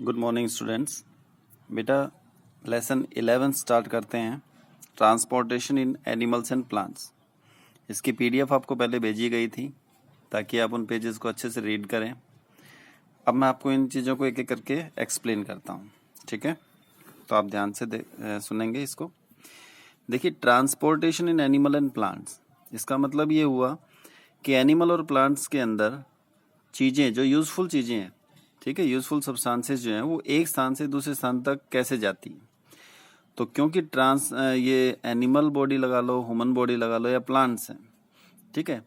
Good morning students. बेटा lesson 11 start करते हैं। Transportation in animals and plants. इसकी पीडीएफ आपको पहले भेजी गई थी ताकि आप उन पेजेस को अच्छे से रीड करें। अब मैं आपको इन चीज़ों को एक एक करके एक्सप्लेन करता हूँ, ठीक है? तो आप ध्यान से सुनेंगे इसको। देखिए, transportation in animal and plants, इसका मतलब ये हुआ कि एनिमल और प्लांट्स के अंदर चीज़ें जो यूज़फुल चीज़ें हैं, ठीक है, यूज़फुल सब्सटेंसेस जो हैं वो एक स्थान से दूसरे स्थान तक कैसे जाती हैं। तो क्योंकि ये एनिमल बॉडी लगा लो, ह्यूमन बॉडी लगा लो या प्लांट्स हैं, ठीक है,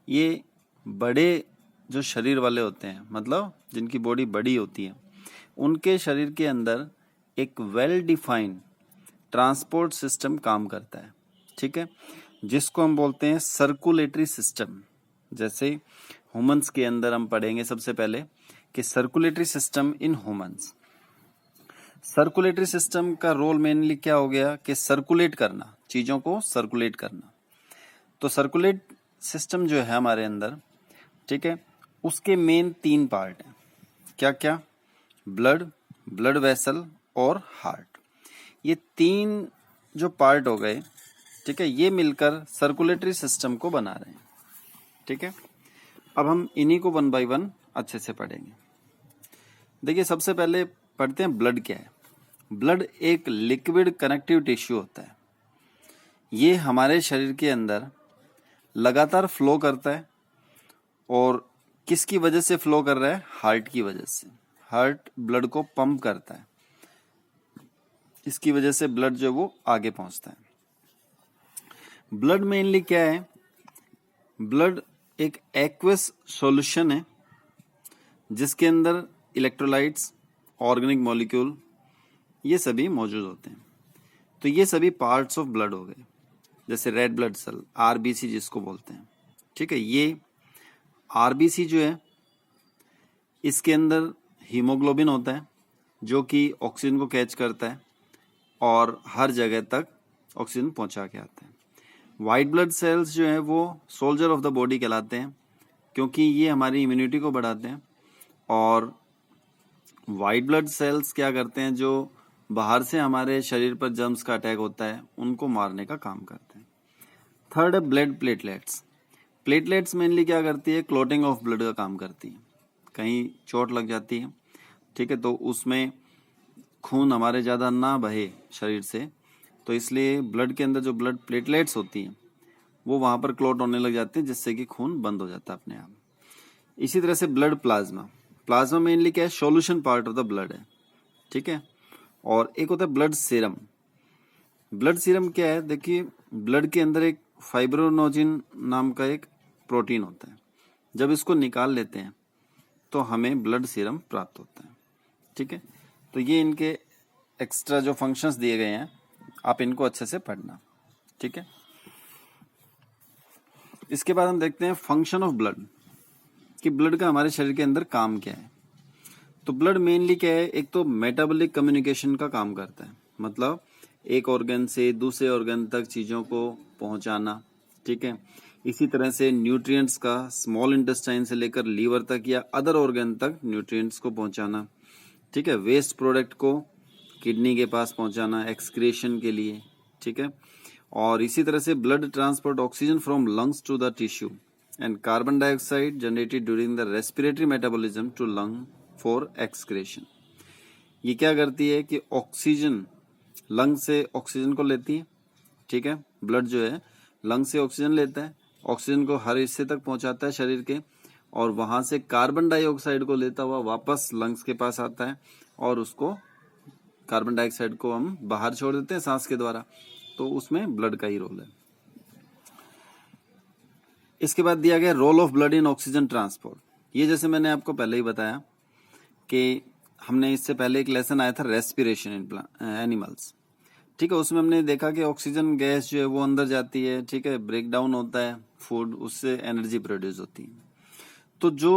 ये बड़े जो शरीर वाले होते हैं, मतलब जिनकी बॉडी बड़ी होती है, उनके शरीर के अंदर एक वेल डिफाइंड ट्रांसपोर्ट सिस्टम काम करता है, ठीक है, जिसको हम बोलते हैं सर्कुलेटरी सिस्टम। जैसे ह्यूमंस के अंदर हम पढ़ेंगे सबसे पहले कि circulatory system in humans. Circulatory system का रोल मेनली क्या हो गया कि सर्कुलेट करना, चीजों को सर्कुलेट करना। तो सर्कुलेट सिस्टम जो है हमारे अंदर, ठीक है, उसके मेन 3 पार्ट हैं। क्या क्या? ब्लड, ब्लड वेसल और हार्ट। ये 3 जो पार्ट हो गए, ठीक है, ये मिलकर सर्कुलेटरी सिस्टम को बना रहे हैं, ठीक है। अब हम इन्हीं को 1 बाय 1 अच्छे से पढ़ेंगे। देखिए, सबसे पहले पढ़ते हैं ब्लड क्या है। ब्लड एक लिक्विड कनेक्टिव टिश्यू होता है। ये हमारे शरीर के अंदर लगातार फ्लो करता है। और किसकी वजह से फ्लो कर रहा है? हार्ट की वजह से। हार्ट ब्लड को पंप करता है, इसकी वजह से ब्लड जो वो आगे पहुंचता है। ब्लड मेनली क्या है? ब्लड एक एक्वस सॉल्यूशन है जिसके अंदर इलेक्ट्रोलाइट्स, ऑर्गेनिक मॉलिक्यूल, ये सभी मौजूद होते हैं। तो ये सभी पार्ट्स ऑफ ब्लड हो गए। जैसे रेड ब्लड सेल, आरबीसी जिसको बोलते हैं, ठीक है, ये आरबीसी जो है, इसके अंदर हीमोग्लोबिन होता है जो कि ऑक्सीजन को कैच करता है और हर जगह तक ऑक्सीजन पहुंचा के आता है। वाइट ब्लड सेल्स जो है वो सोल्जर ऑफ द बॉडी कहलाते हैं क्योंकि ये हमारी इम्यूनिटी को बढ़ाते हैं। और वाइट ब्लड सेल्स क्या करते हैं? जो बाहर से हमारे शरीर पर जर्म्स का अटैक होता है उनको मारने का काम करते हैं। थर्ड है ब्लड प्लेटलेट्स। प्लेटलेट्स मेनली क्या करती है? क्लोटिंग ऑफ ब्लड का काम करती है। कहीं चोट लग जाती है, ठीक है, तो उसमें खून हमारे ज़्यादा ना बहे शरीर से, तो इसलिए ब्लड के अंदर जो ब्लड प्लेटलेट्स होती हैं वो वहाँ पर क्लोट होने लग जाती है, जिससे कि खून बंद हो जाता है अपने आप। इसी तरह से ब्लड प्लाज्मा। प्लाज्मा मेनली क्या है? Solution part of the blood है, ठीक है। और एक होता है ब्लड सीरम। ब्लड सीरम क्या है? देखिए, ब्लड के अंदर एक फाइब्रोनोजिन नाम का एक प्रोटीन होता है। जब इसको निकाल लेते हैं तो हमें ब्लड सीरम प्राप्त होता है, ठीक है। तो ये इनके एक्स्ट्रा जो फंक्शंस दिए गए हैं, आप इनको अच्छे से पढ़ना, ठीक है। इसके बाद हम देखते हैं फंक्शन ऑफ ब्लड, कि ब्लड का हमारे शरीर के अंदर काम क्या है। तो ब्लड मेनली क्या है? एक तो मेटाबॉलिक कम्युनिकेशन का काम करता है, मतलब एक ऑर्गन से दूसरे ऑर्गन तक चीजों को पहुंचाना, ठीक है। इसी तरह से न्यूट्रिएंट्स का स्मॉल इंटेस्टाइन से लेकर लीवर तक या अदर ऑर्गन तक न्यूट्रिएंट्स को पहुंचाना, ठीक है। वेस्ट प्रोडक्ट को किडनी के पास पहुंचाना एक्सक्रीशन के लिए, ठीक है। और इसी तरह से blood transport oxygen from lungs to the tissue and carbon dioxide generated during the respiratory metabolism to lung for excretion. ये क्या करती है कि ऑक्सीजन लंग से ऑक्सीजन को लेती है, ठीक है। ब्लड जो है लंग से ऑक्सीजन लेता है, ऑक्सीजन को हर हिस्से तक पहुंचाता है शरीर के, और वहां से कार्बन डाइऑक्साइड को लेता हुआ वापस लंग्स के पास आता है, और उसको कार्बन डाइऑक्साइड को हम बाहर छोड़ देते हैं सांस के द्वारा। तो उसमें ब्लड का ही रोल है। इसके बाद दिया गया role of blood in oxygen transport. ये जैसे मैंने आपको पहले ही बताया कि हमने इससे पहले एक लेसन आया था रेस्पिरेशन इन एनिमल्स, ठीक है। उसमें हमने देखा कि ऑक्सीजन गैस जो है वो अंदर जाती है, ठीक है, ब्रेक डाउन होता है फूड, उससे एनर्जी प्रोड्यूस होती है। तो जो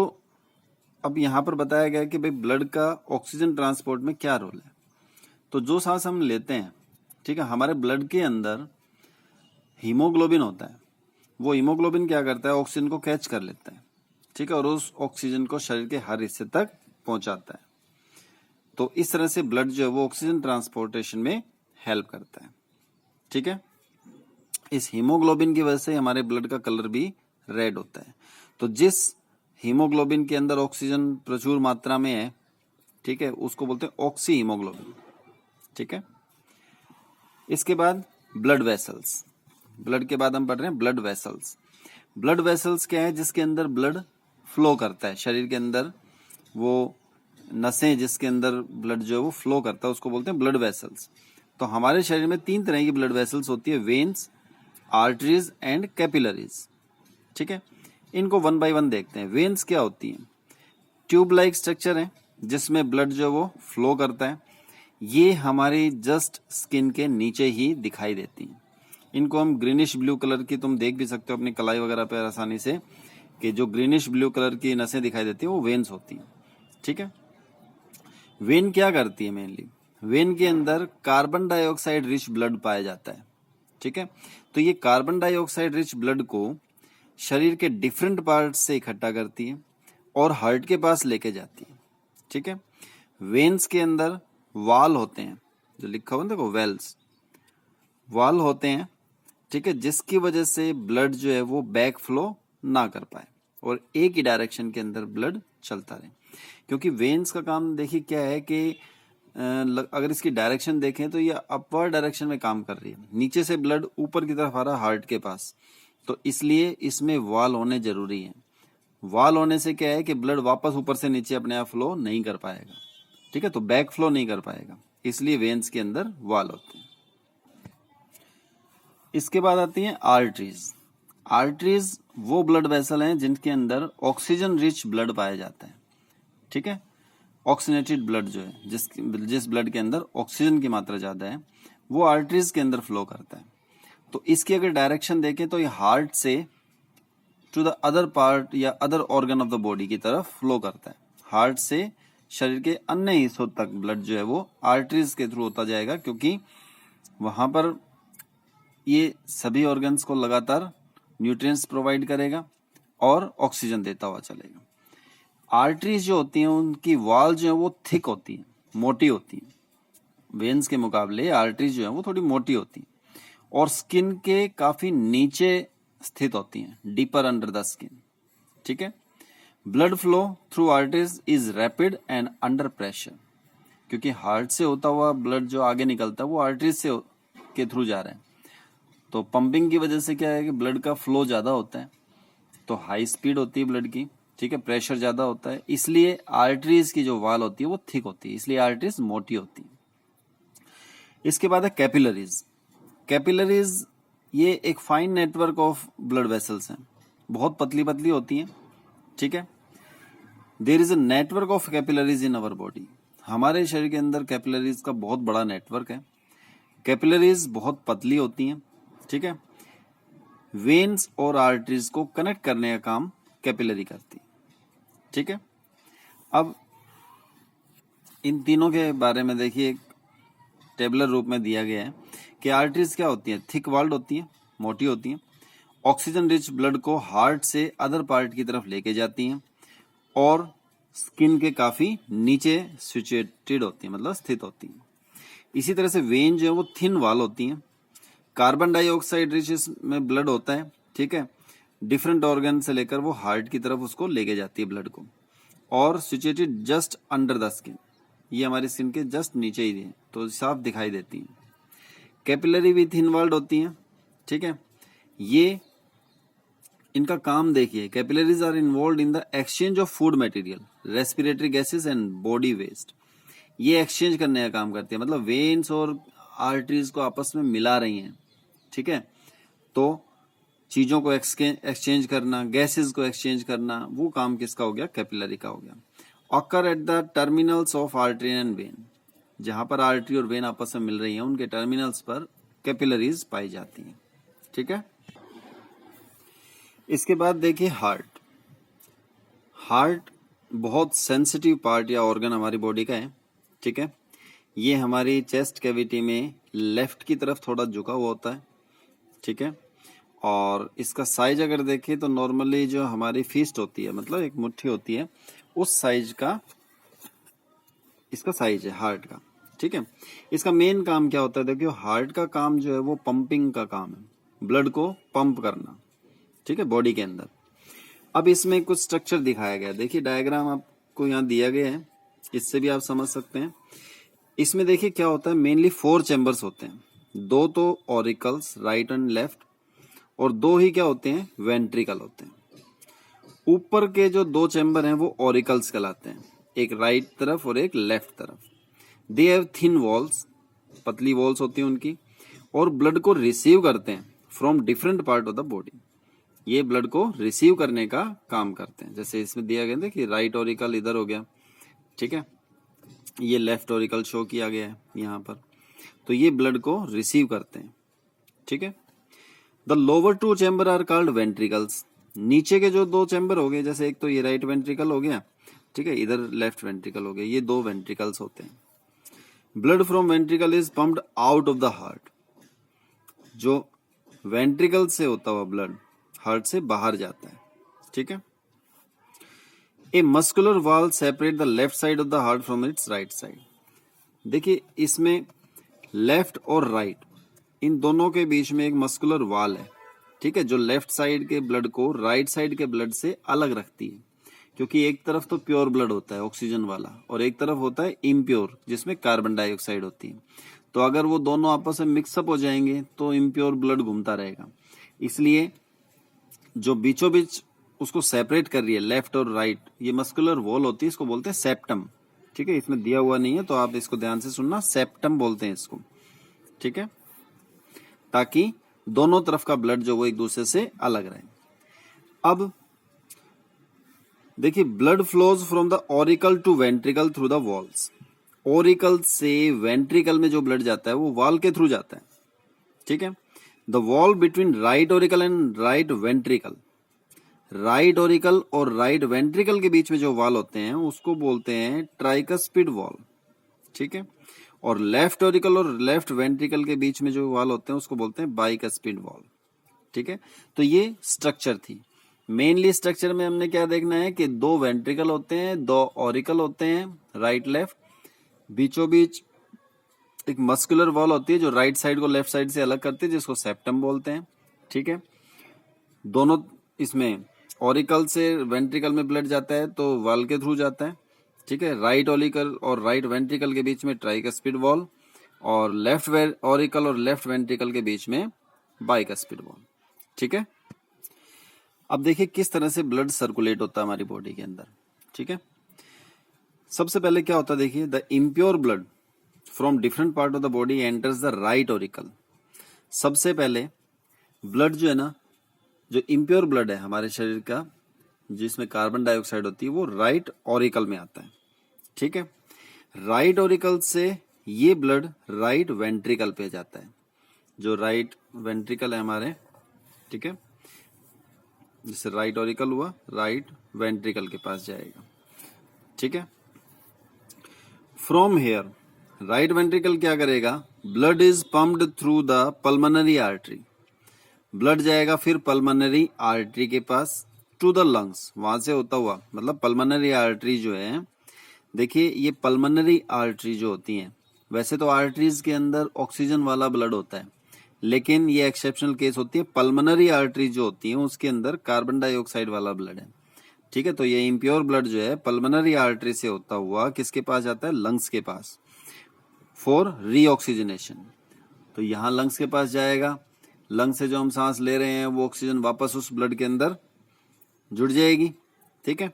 अब यहाँ पर बताया गया कि भाई ब्लड का ऑक्सीजन ट्रांसपोर्ट में क्या रोल है। तो जो सांस हम लेते हैं, ठीक है, हमारे ब्लड के अंदर हीमोग्लोबिन होता है। वो हीमोग्लोबिन क्या करता है? ऑक्सीजन को कैच कर लेता है, ठीक है, और उस ऑक्सीजन को शरीर के हर हिस्से तक पहुंचाता है। तो इस तरह से ब्लड जो है वो ऑक्सीजन ट्रांसपोर्टेशन में हेल्प करता है। ठीक है, इस हीमोग्लोबिन की वजह से हमारे ब्लड का कलर भी रेड होता है। तो जिस हीमोग्लोबिन के अंदर ऑक्सीजन प्रचुर मात्रा में है, ठीक है, उसको बोलते हैं ऑक्सी हीमोग्लोबिन। ठीक है, इसके बाद ब्लड वेसल्स। ब्लड के बाद हम पढ़ रहे हैं ब्लड वेसल्स। ब्लड वेसल्स क्या है? जिसके अंदर ब्लड फ्लो करता है, शरीर के अंदर वो नसें जिसके अंदर ब्लड जो है वो फ्लो करता है उसको बोलते हैं ब्लड वेसल्स। तो हमारे शरीर में 3 तरह की ब्लड वेसल्स होती है, वेन्स, आर्टरीज एंड कैपिलरीज। ठीक है, इनको 1 बाय 1 देखते हैं। वेन्स क्या होती है? ट्यूब लाइक स्ट्रक्चर है जिसमें ब्लड जो है वो फ्लो करता है। ये हमारी जस्ट स्किन के नीचे ही दिखाई देती है। इनको हम ग्रीनिश ब्लू कलर की, तुम देख भी सकते हो अपनी कलाई वगैरह पर आसानी से, कि जो ग्रीनिश ब्लू कलर की नसें दिखाई देती है वो वेन्स होती हैं। ठीक है, वेन क्या करती है? मेनली वेन के अंदर कार्बन डाइऑक्साइड रिच ब्लड पाया जाता है। ठीक है, तो ये कार्बन डाइऑक्साइड रिच ब्लड को शरीर के डिफरेंट पार्ट से इकट्ठा करती है और हार्ट के पास लेके जाती है। ठीक है, वेन्स के अंदर वाल होते हैं, जो लिखा हुआ है देखो, वेल्स, वाल होते हैं। ठीक है, जिसकी वजह से ब्लड जो है वो बैक फ्लो ना कर पाए और एक ही डायरेक्शन के अंदर ब्लड चलता रहे। क्योंकि वेन्स का काम देखिए क्या है कि अगर इसकी डायरेक्शन देखें तो ये अपवर्ड डायरेक्शन में काम कर रही है, नीचे से ब्लड ऊपर की तरफ आ रहा है हार्ट के पास, तो इसलिए इसमें वाल होने जरूरी है। वाल होने से क्या है कि ब्लड वापस ऊपर से नीचे अपने आप फ्लो नहीं कर पाएगा। ठीक है, तो बैक फ्लो नहीं कर पाएगा, इसलिए वेन्स के अंदर वाल होते हैं। इसके बाद आती हैं आर्टरीज। आर्टरीज वो ब्लड वेसल हैं जिनके अंदर ऑक्सीजन रिच ब्लड पाया जाता है। ठीक है, ऑक्सीनेटेड ब्लड जो है, जिस ब्लड के अंदर ऑक्सीजन की मात्रा ज्यादा है, वो आर्टरीज के अंदर फ्लो करता है। तो इसकी अगर डायरेक्शन देखें तो ये हार्ट से टू द अदर पार्ट या other organ of the body की तरफ फ्लो करता है। हार्ट से शरीर के अन्य हिस्सों तक ब्लड जो है वो आर्टरीज के थ्रू होता जाएगा, क्योंकि वहां पर ये सभी ऑर्गन्स को लगातार न्यूट्रिएंट्स प्रोवाइड करेगा और ऑक्सीजन देता हुआ चलेगा। आर्टरीज जो होती हैं उनकी वॉल जो है वो थिक होती है, मोटी होती है। वेन्स के मुकाबले आर्टरीज जो है वो थोड़ी मोटी होती है और स्किन के काफी नीचे स्थित होती हैं, डीपर अंडर द स्किन। ठीक है, blood flow through arteries is rapid and under pressure, क्योंकि हार्ट से होता हुआ ब्लड जो आगे निकलता है वो आर्टरीज से के थ्रू जा रहा है। तो पंपिंग की वजह से क्या है कि ब्लड का फ्लो ज्यादा होता है, तो हाई स्पीड होती है ब्लड की। ठीक है, प्रेशर ज्यादा होता है, इसलिए आर्टरीज की जो वाल होती है वो थिक होती है, इसलिए आर्टरीज मोटी होती है। इसके बाद है कैपिलरीज। कैपिलरीज ये एक fine network of blood vessels हैं, बहुत पतली पतली होती हैं। ठीक है, there is a network of capillaries in our body. हमारे शरीर के अंदर कैपिलरीज का बहुत बड़ा नेटवर्क है। कैपिलरीज बहुत पतली होती हैं। ठीक है, वेन्स और आर्टरीज को कनेक्ट करने का काम कैपिलरी करती है। ठीक है, अब इन तीनों के बारे में देखिए, टेबलर रूप में दिया गया है कि आर्टरीज क्या होती हैं? थिक वॉल्ड होती हैं, मोटी होती हैं, ऑक्सीजन रिच ब्लड को हार्ट से अदर पार्ट की तरफ लेके जाती हैं और स्किन के काफी नीचे सिचुएटेड होती हैं, मतलब स्थित होती हैं। इसी तरह से वेन जो है वो थिन वॉल होती हैं। कार्बन डाइऑक्साइड रिच इसमें ब्लड होता है। ठीक है, डिफरेंट ऑर्गन से लेकर वो हार्ट की तरफ उसको लेके जाती है ब्लड को, और situated just under the skin, ये हमारी स्किन के जस्ट नीचे ही है, तो साफ दिखाई देती है। कैपिलरी भी थिन वॉल्ड होती हैं। ठीक है, ये इनका काम देखिए, capillaries are involved in the exchange of food material, respiratory gases and body waste. ये एक्सचेंज करने का काम करती है, मतलब वेन्स और आर्टरीज को आपस में मिला रही हैं। ठीक है, तो चीजों को एक्सचेंज करना, गैसेस को एक्सचेंज करना, वो काम किसका हो गया? कैपिलरी का हो गया। Occur at the terminals of artery and when, जहां पर आर्टरी और वेन आपस में मिल रही हैं उनके टर्मिनल्स पर कैपिलरीज पाई जाती हैं। ठीक है, इसके बाद देखिए हार्ट। हार्ट बहुत सेंसिटिव पार्ट या ऑर्गन हमारी बॉडी का है। ठीक है, ये हमारी चेस्ट कैविटी में लेफ्ट की तरफ थोड़ा झुका हुआ होता है। ठीक है, और इसका साइज अगर देखें तो नॉर्मली जो हमारी फिस्ट होती है, मतलब एक मुट्ठी होती है, उस साइज का इसका साइज है हार्ट का, ठीक है। इसका मेन काम क्या होता है, देखियो हार्ट का काम जो है वो पंपिंग का काम है, ब्लड को पंप करना, ठीक है, बॉडी के अंदर। अब इसमें कुछ स्ट्रक्चर दिखाया गया, देखिए डायग्राम आपको यहाँ दिया गया है, इससे भी आप समझ सकते हैं। इसमें देखिए क्या होता है, मेनली 4 चैम्बर्स होते हैं, 2 तो ऑरिकल्स राइट एंड लेफ्ट, और 2 ही क्या होते हैं, वेंट्रिकल होते हैं। ऊपर के जो 2 चैम्बर हैं वो ऑरिकल्स कहलाते हैं, एक राइट तरफ और एक लेफ्ट तरफ। दे हैव थिन वॉल्स, पतली वॉल्स होती हैं उनकी, और ब्लड को रिसीव करते हैं from different part of the body. ये ब्लड को रिसीव करने का काम करते हैं। जैसे इसमें दिया गया था कि राइट ऑरिकल इधर हो गया, ठीक है, ये लेफ्ट ऑरिकल शो किया गया है यहाँ पर, तो ये ब्लड को रिसीव करते हैं, ठीक है। The lower 2 chamber are called ventricles, नीचे के जो 2 चैम्बर हो गए, जैसे एक तो ये राइट वेंट्रिकल हो गया, ठीक है, इधर लेफ्ट वेंट्रिकल हो गया, ये 2 वेंट्रिकल्स होते हैं। Blood from ventricle is pumped out of the heart, जो वेंट्रिकल से होता हुआ ब्लड हार्ट से बाहर जाता है, ठीक है। A muscular wall separate the left side of the heart from its right side. देखिए इसमें लेफ्ट और राइट इन दोनों के बीच में एक मस्कुलर वॉल है, ठीक है, जो लेफ्ट साइड के ब्लड को राइट साइड के ब्लड से अलग रखती है, क्योंकि एक तरफ तो प्योर ब्लड होता है ऑक्सीजन वाला, और एक तरफ होता है इम्प्योर जिसमें कार्बन डाइऑक्साइड होती है। तो अगर वो दोनों आपस में मिक्सअप हो जाएंगे तो इम्प्योर ब्लड घूमता रहेगा, इसलिए जो बीचों बीच उसको सेपरेट कर रही है लेफ्ट और राइट, ये मस्कुलर वॉल होती है, इसको बोलते हैं सेप्टम, ठीक है। इसमें दिया हुआ नहीं है तो आप इसको ध्यान से सुनना, सेप्टम बोलते हैं इसको, ठीक है, ताकि दोनों तरफ का ब्लड जो वो एक दूसरे से अलग रहे। अब देखिए blood flows from the auricle to ventricle through the walls, auricle से वेंट्रिकल में जो ब्लड जाता है वो वॉल के थ्रू जाता है, ठीक है। The wall between right auricle and right ventricle, right auricle और राइट वेंट्रिकल के बीच में जो वॉल होते हैं उसको बोलते हैं ट्राइकस्पिड वॉल, ठीक है। और लेफ्ट ऑरिकल और लेफ्ट वेंट्रिकल के बीच में जो वॉल होते हैं उसको बोलते हैं बाइकस्पिड वॉल, ठीक है। तो ये स्ट्रक्चर थी। मेनली स्ट्रक्चर में हमने क्या देखना है कि 2 वेंट्रिकल होते हैं, 2 ऑरिकल होते हैं राइट लेफ्ट, बीचों बीच एक मस्कुलर वॉल होती है जो राइट साइड को लेफ्ट साइड से अलग करती है, जिसको सेप्टम बोलते हैं, ठीक है। दोनों इसमें ऑरिकल से वेंट्रिकल में ब्लड जाता है तो वॉल के थ्रू जाता है, ठीक है। राइट ऑरिकल और राइट वेंट्रिकल के बीच में ट्राइकस्पिड वॉल, और लेफ्ट ऑरिकल और लेफ्ट वेंट्रिकल के बीच में बाइकस्पिड वॉल, ठीक है। अब देखिए किस तरह से ब्लड सर्कुलेट होता है हमारी बॉडी के अंदर, ठीक है। सबसे पहले क्या होता है, देखिए the impure blood from different part of the body enters the right auricle. सबसे पहले ब्लड जो है ना, जो इम्प्योर ब्लड है हमारे शरीर का जिसमें कार्बन डाइऑक्साइड होती है, वो राइट ऑरिकल में आता है, ठीक है। राइट ऑरिकल से ये ब्लड राइट वेंट्रिकल पे जाता है, जो राइट वेंट्रिकल है हमारे, ठीक है, जिससे राइट ऑरिकल हुआ राइट वेंट्रिकल के पास जाएगा, ठीक है। फ्रॉम हेयर राइट वेंट्रिकल क्या करेगा, blood is pumped through the pulmonary artery, blood जाएगा फिर पल्मोनरी आर्टरी के पास टू द लंग्स, वहां से होता हुआ, मतलब पल्मोनरी आर्टरी जो है, देखिए ये पल्मोनरी आर्टरी जो होती है, वैसे तो आर्टरीज के अंदर ऑक्सीजन वाला ब्लड होता है, लेकिन ये एक्सेप्शनल केस होती है, पल्मोनरी आर्टरी जो होती है उसके अंदर कार्बन डाइऑक्साइड वाला ब्लड है, ठीक है। तो ये इम्प्योर ब्लड जो है पल्मोनरी आर्टरी से होता हुआ किसके पास जाता है, लंग्स के पास, फॉर रीऑक्सीजनेशन। तो यहाँ लंग्स के पास जाएगा, लंग से जो हम सांस ले रहे हैं वो ऑक्सीजन वापस उस ब्लड के अंदर जुड़ जाएगी, ठीक है।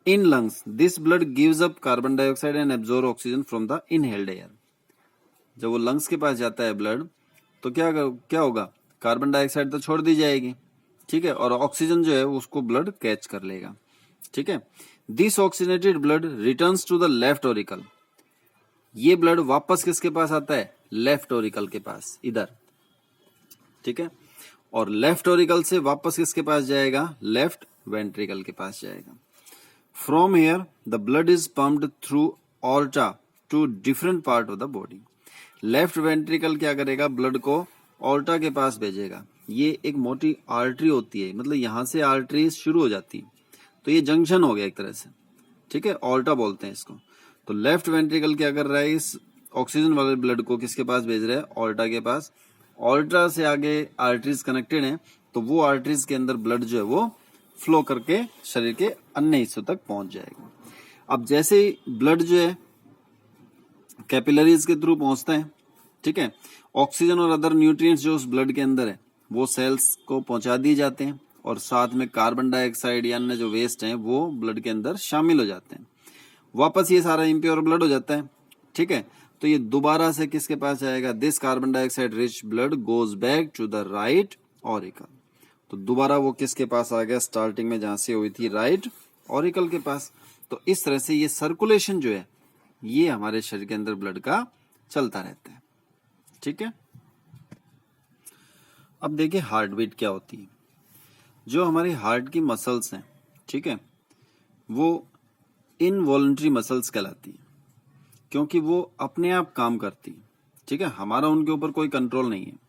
In lungs this blood gives up carbon dioxide and absorb oxygen from the inhaled air. जब वो लंग्स के पास जाता है ब्लड तो क्या होगा, कार्बन डाइऑक्साइड तो छोड़ दी जाएगी, ठीक है, और ऑक्सीजन जो है उसको ब्लड कैच कर लेगा, ठीक है। This oxygenated blood returns to the left auricle, ये ब्लड वापस किसके पास आता है, लेफ्ट ऑरिकल के पास, इधर, ठीक है। और लेफ्ट ऑरिकल से वापस किसके पास जाएगा, लेफ्ट वेंट्रिकल के पास जाएगा। From here the blood is pumped through aorta to different part of the body. Left ventricle क्या करेगा, ब्लड को ऑर्टा के पास भेजेगा। ये एक मोटी आर्टरी होती है, मतलब यहां से आर्टरी शुरू हो जाती है, तो ये जंक्शन हो गया एक तरह से, ठीक है, ऑर्टा बोलते हैं इसको। तो लेफ्ट वेंट्रिकल क्या कर रहा है, इस ऑक्सीजन वाले ब्लड को किसके पास भेज रहा है, ऑल्टा के पास। ऑल्टा से आगे आर्टरीज कनेक्टेड हैं, तो वो आर्टरीज के अंदर ब्लड जो है वो फ्लो करके शरीर के अन्य हिस्सों तक पहुंच जाएगा। अब जैसे ही ब्लड जो है कैपिलरीज के थ्रू पहुंचता है, ठीक है, ऑक्सीजन और अदर न्यूट्रिएंट्स जो उस ब्लड के अंदर है वो सेल्स को पहुंचा दिए जाते हैं, और साथ में कार्बन डाइऑक्साइड या अन्य जो वेस्ट हैं वो ब्लड के अंदर शामिल हो जाते हैं। वापस ये सारा इम्प्योर ब्लड हो जाता है, ठीक है, तो ये दोबारा से किसके पास जाएगा, this carbon dioxide rich blood goes back to the right auricle. तो दोबारा वो किसके पास आ गया, स्टार्टिंग में जहां से हुई थी राइट ऑरिकल के पास। तो इस तरह से ये सर्कुलेशन जो है ये हमारे शरीर के अंदर ब्लड का चलता रहता है, ठीक है। अब देखिए हार्ट बीट क्या होती है। जो हमारी हार्ट की मसल्स हैं, ठीक है, वो इनवॉलंटरी मसल्स कहलाती है, क्योंकि वो अपने आप काम करती है, ठीक है, हमारा उनके ऊपर कोई कंट्रोल नहीं है।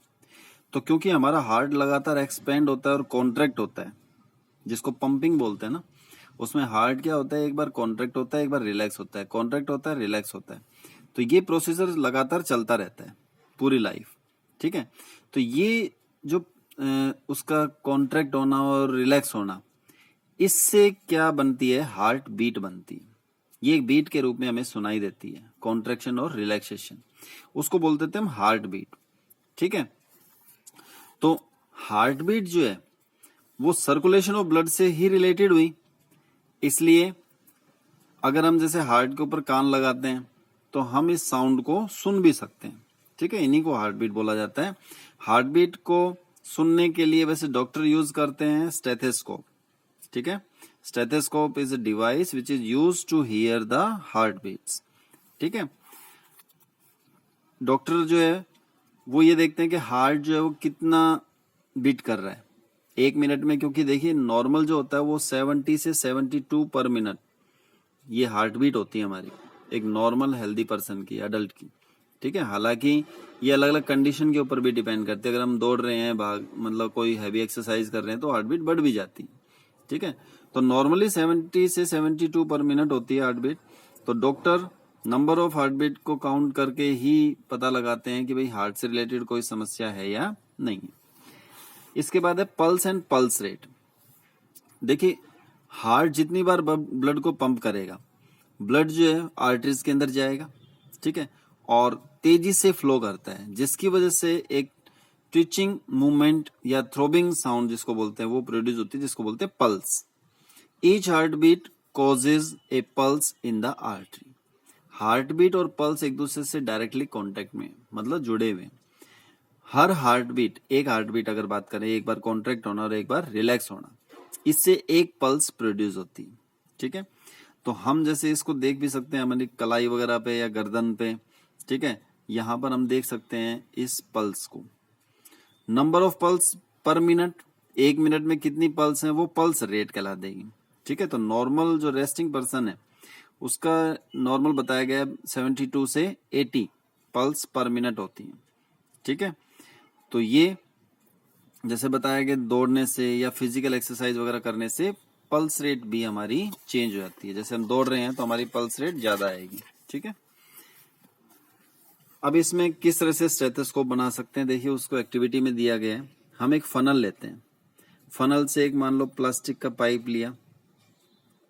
तो क्योंकि हमारा हार्ट लगातार एक्सपेंड होता है और कॉन्ट्रैक्ट होता है, जिसको पंपिंग बोलते हैं ना, उसमें हार्ट क्या होता है, एक बार कॉन्ट्रैक्ट होता है, एक बार रिलैक्स होता है, कॉन्ट्रैक्ट होता है, रिलैक्स होता है। तो ये प्रोसीजर लगातार चलता रहता है पूरी लाइफ, ठीक है। तो ये जो उसका कॉन्ट्रैक्ट होना और रिलैक्स होना, इससे क्या बनती है, हार्ट बीट बनती है। ये एक बीट के रूप में हमें सुनाई देती है, कॉन्ट्रैक्शन और रिलैक्सेशन, उसको बोलते थे हम हार्ट बीट, ठीक है। तो हार्ट बीट जो है वो सर्कुलेशन ऑफ ब्लड से ही रिलेटेड हुई, इसलिए अगर हम जैसे हार्ट के ऊपर कान लगाते हैं तो हम इस साउंड को सुन भी सकते हैं, ठीक है, इन्हीं को हार्ट बीट बोला जाता है। हार्ट बीट को सुनने के लिए वैसे डॉक्टर यूज करते हैं स्टेथोस्कोप, ठीक है। Stethoscope is a device which is used to hear the heart beats, ठीक है। डॉक्टर जो है वो ये देखते हैं कि हार्ट जो है वो कितना बीट कर रहा है एक मिनट में, क्योंकि देखिए नॉर्मल जो होता है वो 70 से 72 पर मिनट ये हार्ट बीट होती है हमारी, एक नॉर्मल हेल्दी पर्सन की, अडल्ट की, ठीक है। हालांकि ये अलग अलग कंडीशन के ऊपर भी डिपेंड करती है, अगर हम दौड़ रहे हैं, भाग मतलब कोई हैवी एक्सरसाइज कर रहे हैं तो हार्ट बीट बढ़ भी जाती है, ठीक है। तो नॉर्मली 70 से 72 पर मिनट होती है हार्ट बीट। तो doctor number of heart beat को काउंट करके ही पता लगाते हैं कि भाई हार्ट से रिलेटेड कोई समस्या है या नहीं। इसके बाद है पल्स एंड पल्स रेट। देखिए हार्ट जितनी बार ब्लड को पंप करेगा, ब्लड जो है आर्टरीज के अंदर जाएगा, ठीक है, और तेजी से फ्लो करता है, जिसकी वजह से एक ट्विचिंग मूवमेंट या थ्रोबिंग साउंड जिसको बोलते हैं वो प्रोड्यूस होती है, जिसको बोलते हैं pulse. Each heart beat causes a pulse in the artery. Heart beat और पल्स एक दूसरे से डायरेक्टली कांटेक्ट में, मतलब जुड़े हुए। हर हार्ट बीट, एक हार्ट बीट अगर बात करें, एक बार कॉन्ट्रैक्ट होना और एक बार रिलैक्स होना, इससे एक पल्स प्रोड्यूस होती है, ठीक है। तो हम जैसे इसको देख भी सकते हैं हमारी कलाई वगैरह पे या गर्दन पे, ठीक है, यहां पर हम देख सकते हैं इस पल्स को। नंबर ऑफ पल्स पर मिनट, एक मिनट में कितनी पल्स हैं वो पल्स रेट कहला देगी, ठीक है। तो नॉर्मल जो रेस्टिंग पर्सन है उसका नॉर्मल बताया गया है 72 से 80 पल्स पर मिनट होती है, ठीक है। तो ये जैसे बताया गया दौड़ने से या फिजिकल एक्सरसाइज वगैरह करने से पल्स रेट भी हमारी चेंज हो जाती है। जैसे हम दौड़ रहे हैं तो हमारी पल्स रेट ज्यादा आएगी, ठीक है। अब इसमें किस तरह से स्टेथोस्कोप बना सकते हैं, देखिए उसको एक्टिविटी में दिया गया है। हम एक फनल लेते हैं, फनल से एक मान लो प्लास्टिक का पाइप लिया,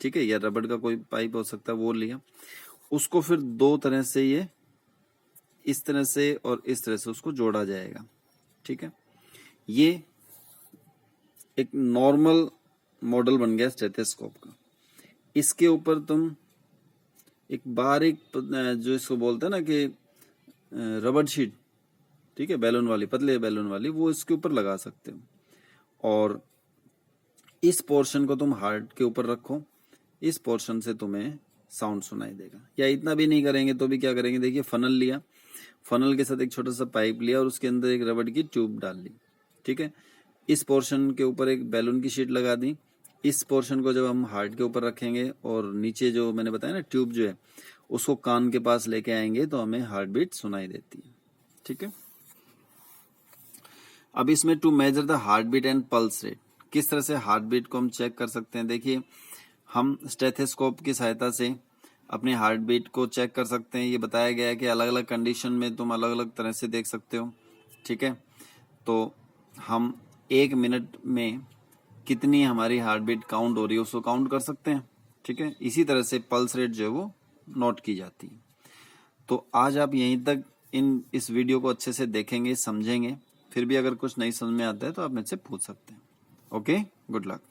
ठीक है, या रबड़ का कोई पाइप हो सकता है वो लिया, उसको फिर दो तरह से ये इस तरह से और इस तरह से उसको जोड़ा जाएगा, ठीक है। ये एक नॉर्मल मॉडल बन गया स्टेथोस्कोप का। इसके ऊपर तुम एक बारीक जो इसको बोलते हैं ना कि रबड़ शीट, ठीक है, बैलून वाली, पतले बैलून वाली, वो इसके ऊपर लगा सकते हो। और इस पोर्शन को तुम हार्ट के ऊपर रखो, इस पोर्शन से तुम्हें साउंड सुनाई देगा। या इतना भी नहीं करेंगे तो भी क्या करेंगे, देखिए फनल लिया, फनल के साथ एक छोटा सा पाइप लिया और उसके अंदर एक रबड़ की ट्यूब डाल ली, ठीक है। इस पोर्शन के ऊपर एक बैलून की शीट लगा दी। इस पोर्शन को जब हम हार्ट के ऊपर रखेंगे और नीचे जो मैंने बताया ना ट्यूब जो है उसको कान के पास लेके आएंगे तो हमें हार्ट बीट सुनाई देती है, ठीक है। अब इसमें to measure the heart beat and pulse rate, किस तरह से हार्ट बीट को हम चेक कर सकते हैं। देखिए हम स्टेथोस्कोप की सहायता से अपने हार्ट बीट को चेक कर सकते हैं। ये बताया गया है कि अलग अलग कंडीशन में तुम अलग अलग तरह से देख सकते हो, ठीक है। तो हम 1 मिनट में कितनी हमारी हार्ट बीट काउंट हो रही है उसको काउंट कर सकते हैं, ठीक है। इसी तरह से पल्स रेट जो है वो नोट की जाती है। तो आज आप यहीं तक इस वीडियो को अच्छे से देखेंगे, समझेंगे। फिर भी अगर कुछ नहीं समझ में आता है तो आप मुझसे पूछ सकते हैं। Okay, good luck.